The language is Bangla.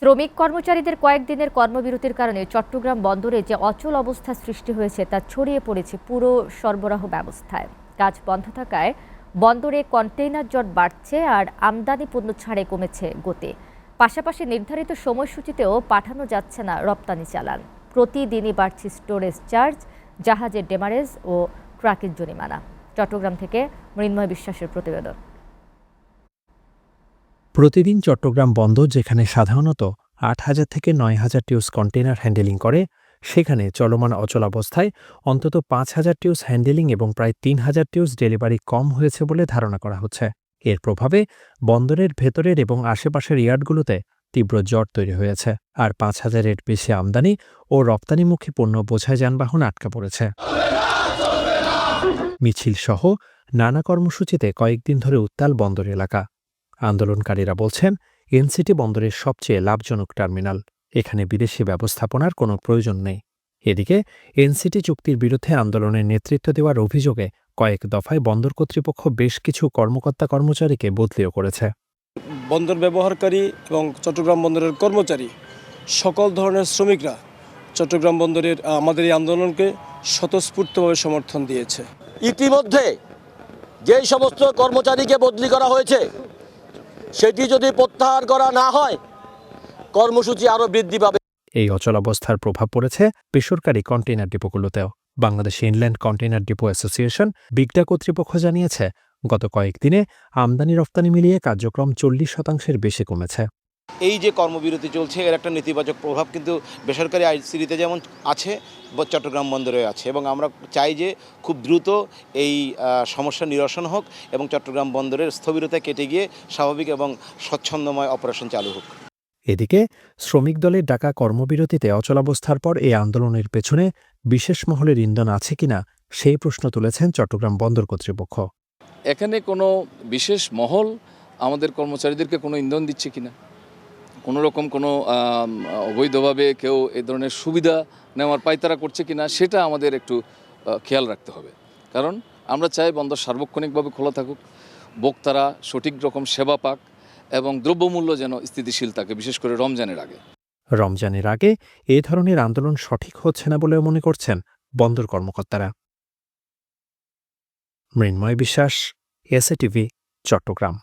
শ্রমিক কর্মচারীদের কয়েকদিনের কর্মবিরতির কারণে চট্টগ্রাম বন্দরে যে অচল অবস্থা সৃষ্টি হয়েছে তা ছড়িয়ে পড়েছে পুরো সরবরাহ ব্যবস্থায়। কাজ বন্ধ থাকায় বন্দরে কন্টেইনার জট বাড়ছে আর আমদানি পণ্য ছাড়ে কমেছে গতি। পাশাপাশি নির্ধারিত সময়সূচিতেও পাঠানো যাচ্ছে না রপ্তানি চালান। প্রতিদিনই বাড়ছে স্টোরেজ চার্জ, জাহাজের ডেমারেজ ও ট্রাকের জরিমানা। চট্টগ্রাম থেকে মৃন্ময় বিশ্বাসের প্রতিবেদন। প্রতিদিন চট্টগ্রাম বন্দর যেখানে সাধারণত ৮,০০০ থেকে ৯,০০০ টিউস কন্টেইনার হ্যান্ডেলিং করে, সেখানে চলমান অচলাবস্থায় অন্তত ৫,০০০ টিউস হ্যান্ডেলিং এবং প্রায় ৩,০০০ টিউস ডেলিভারি কম হয়েছে বলে ধারণা করা হচ্ছে। এর প্রভাবে বন্দরের ভেতরের এবং আশেপাশের ইয়ার্ডগুলোতে তীব্র জট তৈরি হয়েছে, আর ৫,০০০-এর বেশি আমদানি ও রপ্তানিমুখী পণ্য বোঝাই যানবাহন আটকা পড়েছে। মিছিলসহ নানা কর্মসূচিতে কয়েকদিন ধরে উত্তাল বন্দর এলাকা। আন্দোলনকারীরা বলছেন, এনসিটি বন্দরের সবচেয়ে লাভজনক টার্মিনাল, এখানে বিদেশি ব্যবস্থাপনার কোনো প্রয়োজন নেই। এদিকে এনসিটি চুক্তির বিরুদ্ধে আন্দোলনের নেতৃত্ব দেওয়ার অভিযোগে কয়েক দফায় বন্দর কর্তৃপক্ষ বেশ কিছু কর্মকর্তা-কর্মচারীকে বদলিও করেছে। বন্দর ব্যবহারকারী এবং চট্টগ্রাম বন্দরের কর্মচারী সকল ধরনের শ্রমিকরা চট্টগ্রাম বন্দরের আমাদের এই আন্দোলনকে স্বতঃস্ফূর্তভাবে সমর্থন দিয়েছে। ইতিমধ্যে যেই সমস্ত কর্মচারীকে বদলি করা হয়েছে সেটি যদি প্রত্যাহার করা না হয়, কর্মসূচি আরও বৃদ্ধি পাবে। এই অচলাবস্থার প্রভাব পড়েছে বেসরকারি কন্টেইনার ডিপোগুলোতেও। Bangladesh inland container depot association BICDA কর্তৃপক্ষ জানিয়েছে, গত কয়েকদিনে আমদানি রপ্তানি মিলিয়ে কার্যক্রম ৪০% বেশি কমেছে। এই যে কর্মবিরতি চলছে, এর একটা নেতিবাচক প্রভাব কিন্তু বেসরকারি আইসিডিতে যেমন আছে, চট্টগ্রাম বন্দরে আছে, এবং আমরা চাই যে খুব দ্রুত এই সমস্যা নিরসন হোক এবং চট্টগ্রাম বন্দরের স্থবিরতা কেটে গিয়ে স্বাভাবিক এবং স্বচ্ছন্দময় অপারেশন চালু হোক। এদিকে শ্রমিক দলের ডাকা কর্মবিরতিতে অচলাবস্থার পর এই আন্দোলনের পেছনে বিশেষ মহলের ইন্ধন আছে কিনা সেই প্রশ্ন তুলেছেন চট্টগ্রাম বন্দর কর্তৃপক্ষ। এখানে কোনো বিশেষ মহল আমাদের কর্মচারীদেরকে কোনো ইন্ধন দিচ্ছে কিনা, কোনো রকম কোনো অবৈধভাবে কেউ এই ধরনের সুবিধা নেওয়ার পায়তারা করছে কিনা, সেটা আমাদের একটু খেয়াল রাখতে হবে। কারণ আমরা চাই বন্দর সার্বক্ষণিকভাবে খোলা থাকুক, ভোক্তারা সঠিক রকম সেবা পাক এবং দ্রব্যমূল্য যেন স্থিতিশীল থাকে, বিশেষ করে রমজানের আগে। রমজানের আগে এ ধরনের আন্দোলন সঠিক হচ্ছে না বলেও মনে করছেন বন্দর কর্মকর্তারা। মৃন্ময় বিশ্বাস, এসএটিভি, চট্টগ্রাম।